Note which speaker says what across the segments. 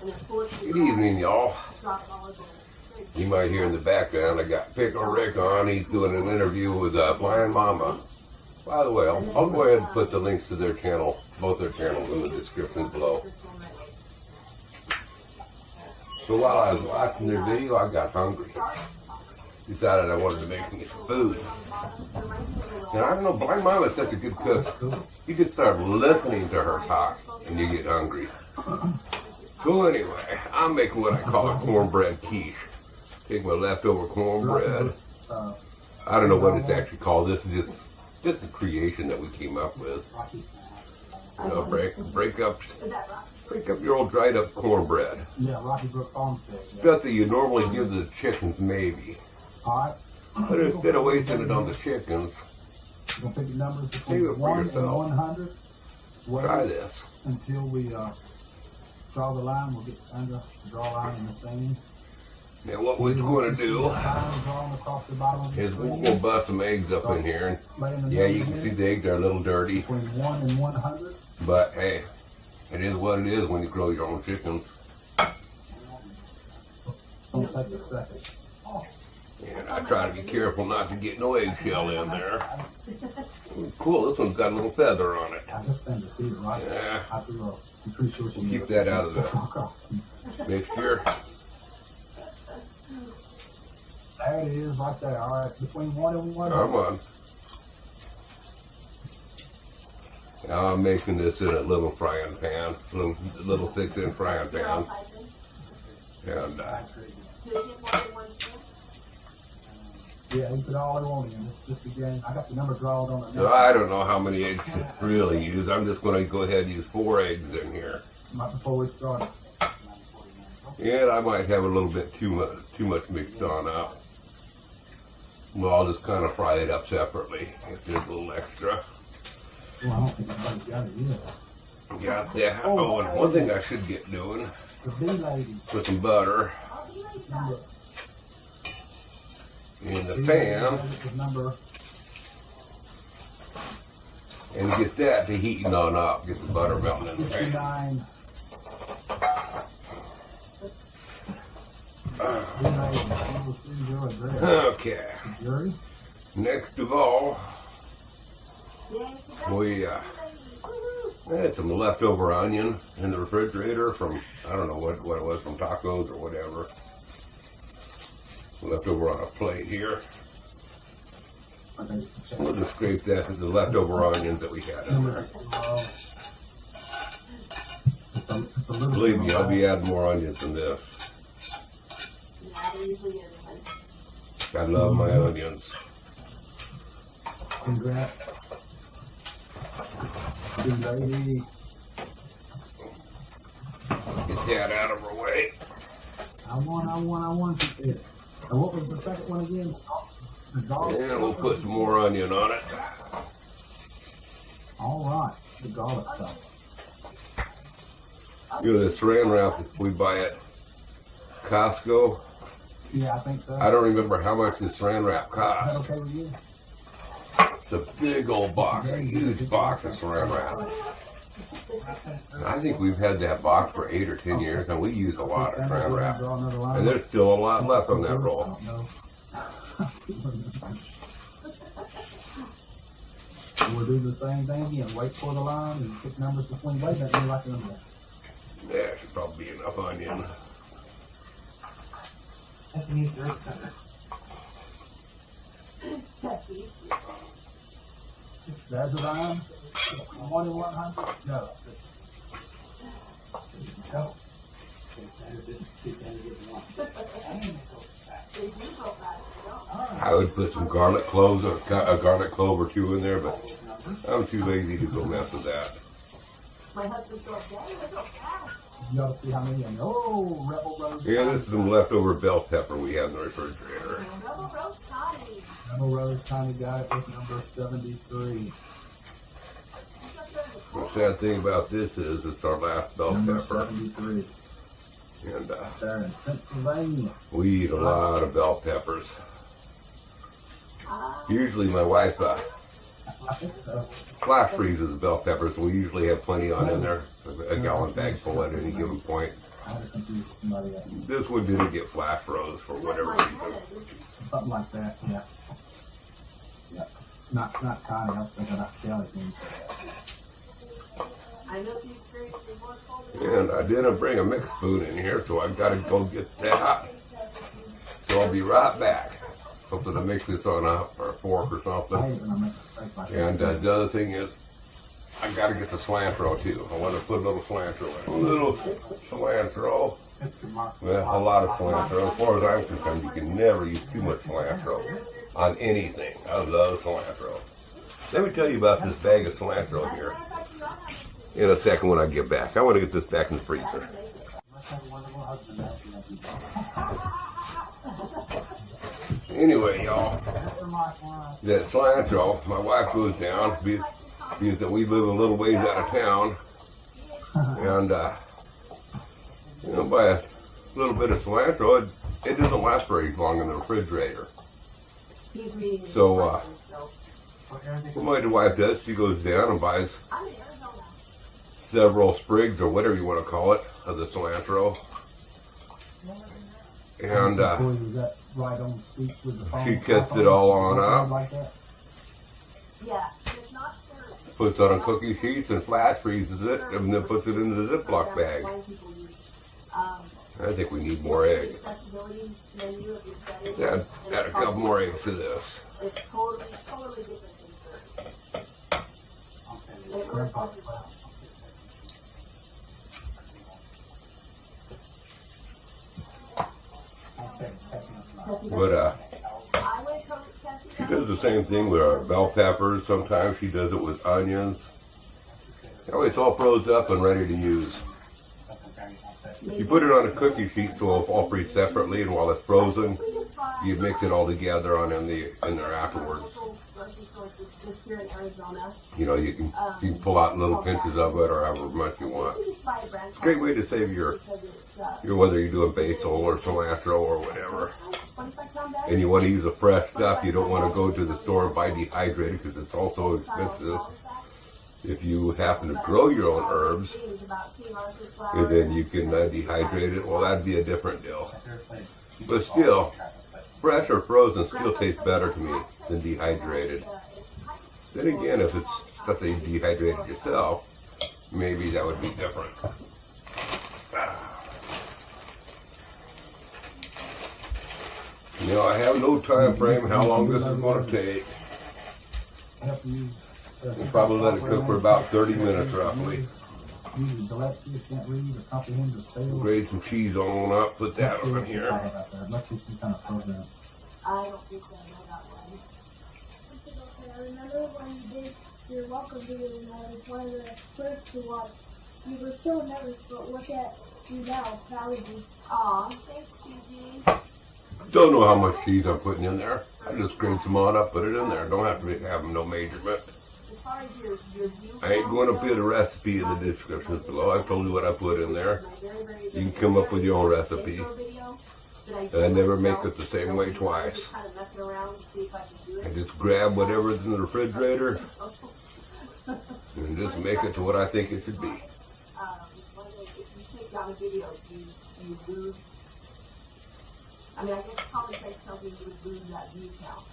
Speaker 1: Good evening, y'all. You might hear in the background, I got Pickle Rick on. He's doing an interview with Blind Mama. By the way, I'll go ahead and put the links to their channel, both their channels, in the description below. So while I was watching their video, I got hungry. Decided I wanted to make me some food. And I don't know, Blind Mama is such a good cook. You just start listening to her talk and you get hungry. So anyway, I'm making what I call a cornbread quiche. Take my leftover cornbread. I don't know what it's actually called. This is just a creation that we came up with. You know, break up your old dried up cornbread.
Speaker 2: Yeah, Rocky Brook Farmstead. Yeah.
Speaker 1: Stuff that you normally give the chickens, maybe.
Speaker 2: Alright.
Speaker 1: But instead of wasting it on the chickens,
Speaker 2: You're going to pick your numbers
Speaker 1: save
Speaker 2: between
Speaker 1: it for
Speaker 2: 1 and
Speaker 1: yourself.
Speaker 2: 100.
Speaker 1: Try this.
Speaker 2: Until we draw the line. We'll get Sandra to draw a line in the sand.
Speaker 1: Now what we're going to do is we'll bust some eggs up in here. And yeah, you can see the eggs are a little dirty.
Speaker 2: Between 1 and 100.
Speaker 1: But hey, it is what it is when you grow your own chickens.
Speaker 2: Don't take a second.
Speaker 1: And I try to be careful not to get no eggshell in there. Cool, this one's got a little feather on it.
Speaker 2: I just send the seed right.
Speaker 1: Yeah.
Speaker 2: I'm pretty sure she
Speaker 1: Keep that out of the mixture.
Speaker 2: There it is, right there. All right, between 1 and 100.
Speaker 1: Come on. Now I'm making this in a little frying pan, little 6-inch frying pan. And
Speaker 2: yeah, you put all they want in. It's just again, I got the number drawn on it.
Speaker 1: so I don't know how many eggs to really use. I'm just going to go ahead and use 4 eggs in here.
Speaker 2: Right before we start.
Speaker 1: And I might have a little bit too much mixed on up. Well, I'll just kind of fry it up separately. If there's a little extra.
Speaker 2: Well, I don't think anybody's got it yet.
Speaker 1: Got that. Oh, and one thing I should get doing,
Speaker 2: The bee lady.
Speaker 1: put some butter in the pan
Speaker 2: Number.
Speaker 1: and get that to heating on up. Get the butter melting in the pan.
Speaker 2: 59.
Speaker 1: Okay.
Speaker 2: Jury.
Speaker 1: Next of all, we had some leftover onion in the refrigerator from, I don't know what it was, from tacos or whatever. Leftover on a plate here. We'll just scrape that, the leftover onions that we had in there. Believe me, I'll be adding more onions than this. I love my onions.
Speaker 2: Congrats. Big lady.
Speaker 1: Get that out of our way.
Speaker 2: I won. She said. And what was the second one again? The garlic.
Speaker 1: And we'll put some more onion on it.
Speaker 2: All right. The garlic stuff.
Speaker 1: You know, the saran wrap that we buy at Costco,
Speaker 2: Yeah, I think so.
Speaker 1: I don't remember how much the saran wrap
Speaker 2: Is that
Speaker 1: costs.
Speaker 2: okay with you?
Speaker 1: It's a big old box, a huge box of saran wrap. And I think we've had that box for 8 or 10 years, and we use a lot of saran wrap. And there's still a lot left on that roll.
Speaker 2: We'll do the same thing again. Wait for the line and pick numbers between. Wait, that me like them.
Speaker 1: Yeah, should probably be enough onion.
Speaker 2: There's the line. 1 and 100. No. Go.
Speaker 1: I would put some garlic cloves, a garlic clove or 2 in there, but I'm too lazy to go mess with that.
Speaker 2: You gotta see how many. Oh, Rebel Rose.
Speaker 1: Yeah, this is some leftover bell pepper we had in the refrigerator.
Speaker 2: Rebel Rose kind of got it with number 73.
Speaker 1: The sad thing about this is it's our last bell
Speaker 2: Number
Speaker 1: pepper.
Speaker 2: 73.
Speaker 1: And
Speaker 2: There in Pennsylvania.
Speaker 1: we eat a lot of bell peppers. Usually my wife
Speaker 2: I think so.
Speaker 1: flash freezes bell peppers. We usually have plenty on in there, a gallon bag full at any given point.
Speaker 2: I had to confuse somebody else.
Speaker 1: This one didn't get flash froze for whatever reason.
Speaker 2: Something like that, yeah. Yeah. Not Connie, I was thinking about Kelly when you said that.
Speaker 1: And I didn't bring a mixed spoon in here, so I've got to go get that. So I'll be right back. Something to mix this on a fork or
Speaker 2: I
Speaker 1: something.
Speaker 2: hate when I make a mistake like that.
Speaker 1: And the other thing is, I got to get the cilantro too. I want to put a little cilantro in. A little cilantro. Well, a lot of cilantro. As far as I'm concerned, you can never use too much cilantro on anything. I love cilantro. Let me tell you about this bag of cilantro here in a second when I get back. I want to get this back in the freezer. Anyway, y'all, that cilantro, my wife goes down because we live a little ways out of town, and buy a little bit of cilantro. It doesn't last very long in the refrigerator. So what my wife does, she goes down and buys several sprigs or whatever you want to call it of the cilantro, and she cuts it all on up, puts it on cookie sheets and flash freezes it, and then puts it into the Ziploc bag. I think we need more eggs. Add a couple more eggs to this. But she does the same thing with our bell peppers. Sometimes she does it with onions. It's all frozen up and ready to use. You put it on a cookie sheet so it'll all freeze separately, and while it's frozen, you mix it all together in there afterwards. You can pull out little pinches of it or however much you want. It's a great way to save your whether you're doing basil or cilantro or whatever. And you want to use the fresh stuff. You don't want to go to the store and buy dehydrated because it's also expensive. If you happen to grow your own herbs, and then you can dehydrate it, well, that'd be a different deal. But still, fresh or frozen still tastes better to me than dehydrated. Then again, if it's stuff that you dehydrated yourself, maybe that would be different. I have no time frame how long this is going to take. We'll probably let it cook for about 30 minutes roughly. Grate some cheese on up, put that on here.
Speaker 2: I don't think so. I remember when you did your welcome video and I was one of the first to watch. You were so nervous, but look at you now, proud of you. Aw, thanks, Gigi.
Speaker 1: Don't know how much cheese I'm putting in there. I just grate some on up, put it in there. Don't have to have no measurement. I ain't going to put a recipe in the description below. I told you what I put in there. You can come up with your own recipe. And I never make it the same way twice. I just grab whatever's in the refrigerator and just make it to what I think it should be. I guess common sense tells me you would lose that view count,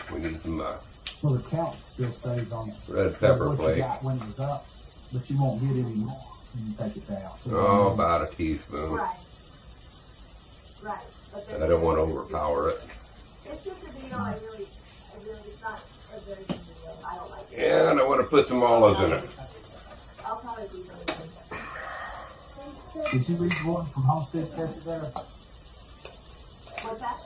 Speaker 1: but we need some
Speaker 2: well, the count still stays on
Speaker 1: red pepper
Speaker 2: what
Speaker 1: flake.
Speaker 2: You got when it was up, but you won't get any more when you take it down. So
Speaker 1: about a teaspoon.
Speaker 3: Right.
Speaker 1: I don't want to overpower it.
Speaker 3: It's just a video it's not a very good video. I don't like it.
Speaker 1: And I want to put some olives in it.
Speaker 3: I'll probably do something.
Speaker 2: Did you read one from Homestead Tessie there?
Speaker 3: What's that?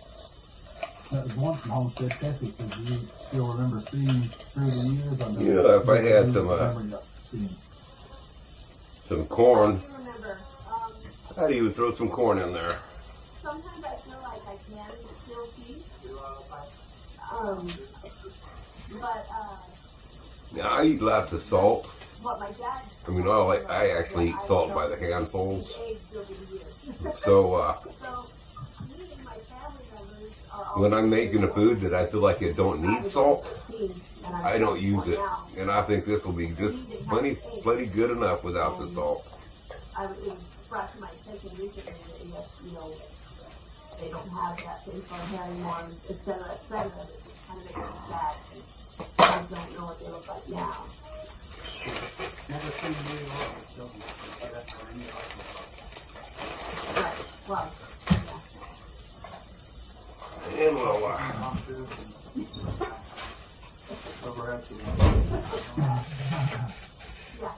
Speaker 2: That was one from Homestead Tessie. So do you still remember seeing through the years?
Speaker 1: Yeah, if I had some corn,
Speaker 3: I do remember.
Speaker 1: I'd even throw some corn in there.
Speaker 3: Sometimes I feel like I can still see.
Speaker 1: Yeah, I eat lots of salt.
Speaker 3: What my dad.
Speaker 1: I actually eat salt by the handfuls. So, when I'm making a food that I feel like it don't need salt, I don't use it. And I think this will be just plenty good enough without the salt.
Speaker 3: it was brought to my attention recently that yes, you know, they don't have that same sort of hair anymore, et cetera, et cetera. It kind of makes me sad. I don't know what they look like now. Right. Well, yeah.
Speaker 1: And well,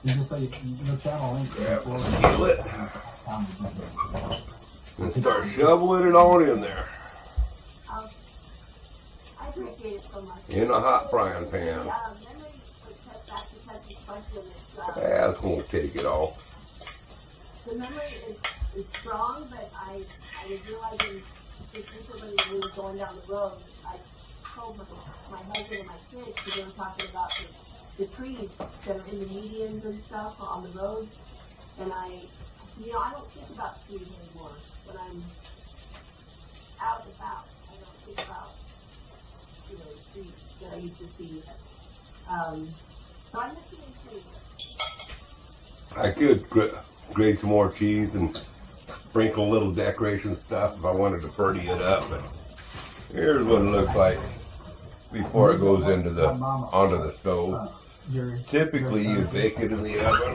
Speaker 4: You just say your channel link.
Speaker 1: seal it. And start shoveling it on in there.
Speaker 3: I appreciate it so much.
Speaker 1: In a hot frying pan.
Speaker 3: Memory would cut back to Texas question.
Speaker 1: That's gonna take it all.
Speaker 3: The memory is strong, but I was realizing just recently when we were going down the road, I told my husband and my kids, because they were talking about the trees that are in the medians and stuff on the road, and I don't think about trees anymore when I'm out and about. I don't think about, trees that I used to see. So I'm missing trees.
Speaker 1: I could grate some more cheese and sprinkle a little decoration stuff if I wanted to pretty it up. But here's what it looks like before it goes onto the stove. Typically, you bake it in the oven.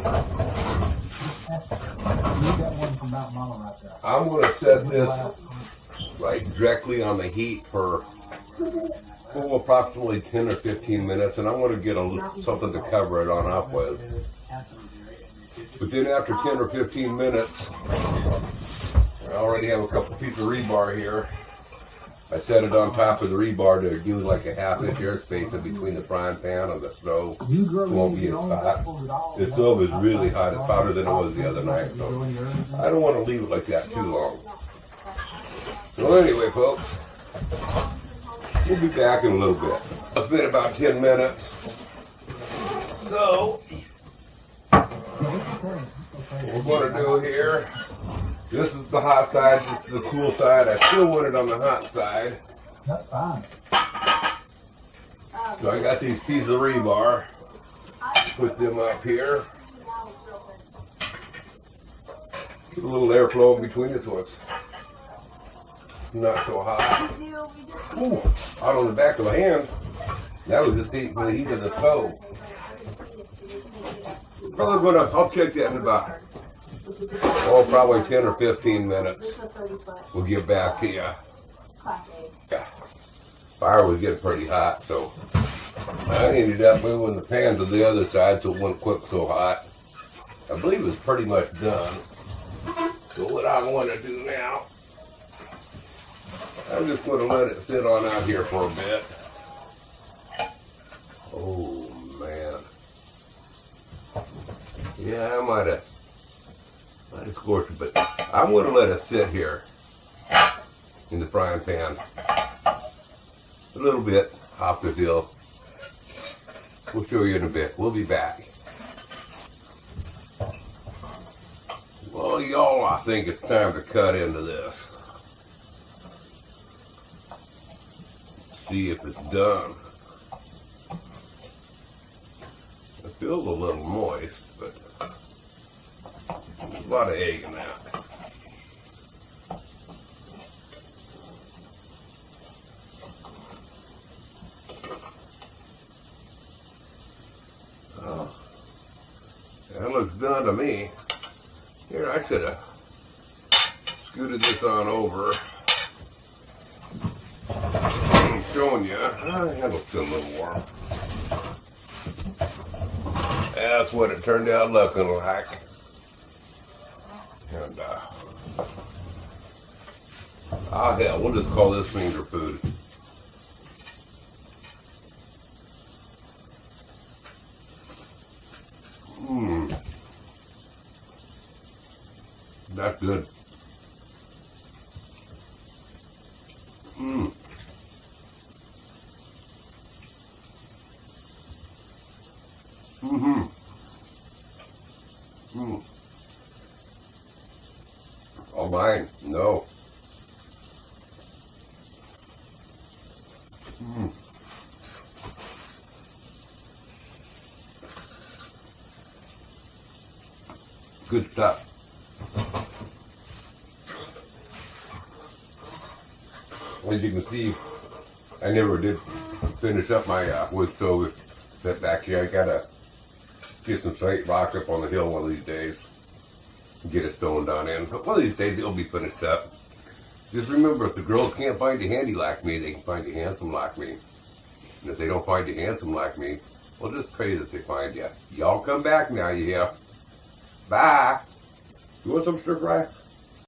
Speaker 4: You got one from Mount Mama right there.
Speaker 1: I'm going to set this like directly on the heat for approximately 10 or 15 minutes, and I'm going to get something to cover it on up with. But then after 10 or 15 minutes, I already have a couple pieces of rebar here. I set it on top of the rebar to give it like a half-inch airspace in between the frying pan and the stove. It won't be as hot. The stove is really hot. It's hotter than it was the other night, so I don't want to leave it like that too long. So anyway, folks, we'll be back in a little bit. It's been about 10 minutes. So, what we're going to do here, this is the hot side, this is the cool side. I still want it on the hot side.
Speaker 4: That's fine.
Speaker 1: So I got these pieces of rebar. Put them up here. Get a little airflow in between it so it's not so hot. Ooh, out on the back of my hand. That was just the heat of the stove. I'll check that in about, probably 10 or 15 minutes. We'll get back to you. Yeah. Fire was getting pretty hot, so I ended up moving the pan to the other side so it wouldn't cook so hot. I believe it's pretty much done. So what I want to do now, I'm just going to let it sit on out here for a bit. Oh, man. Yeah, I might have scorched it, but I'm going to let it sit here in the frying pan a little bit off the deal. We'll show you in a bit. We'll be back. Well, y'all, I think it's time to cut into this. See if it's done. It feels a little moist, but there's a lot of egg in that. Oh, that looks done to me. Here, I could have scooted this on over. I'm showing you. That looks still a little warm. That's what it turned out looking like. And, hell, we'll just call this finger food. Mmm. That's good. Mmm. Mm-hmm. Mm. Oh, mine? No. Mm. Good stuff. as you can see, I never did finish up my wood stove set back here. I gotta get some slate rock up on the hill one of these days. Get it stone down in. But one of these days it'll be finished up. Just remember, if the girls can't find you handy like me, they can find you handsome like me. And if they don't find you handsome like me, well, just pray that they find you. Y'all come back now, you hear? Bye. You want some stir fry?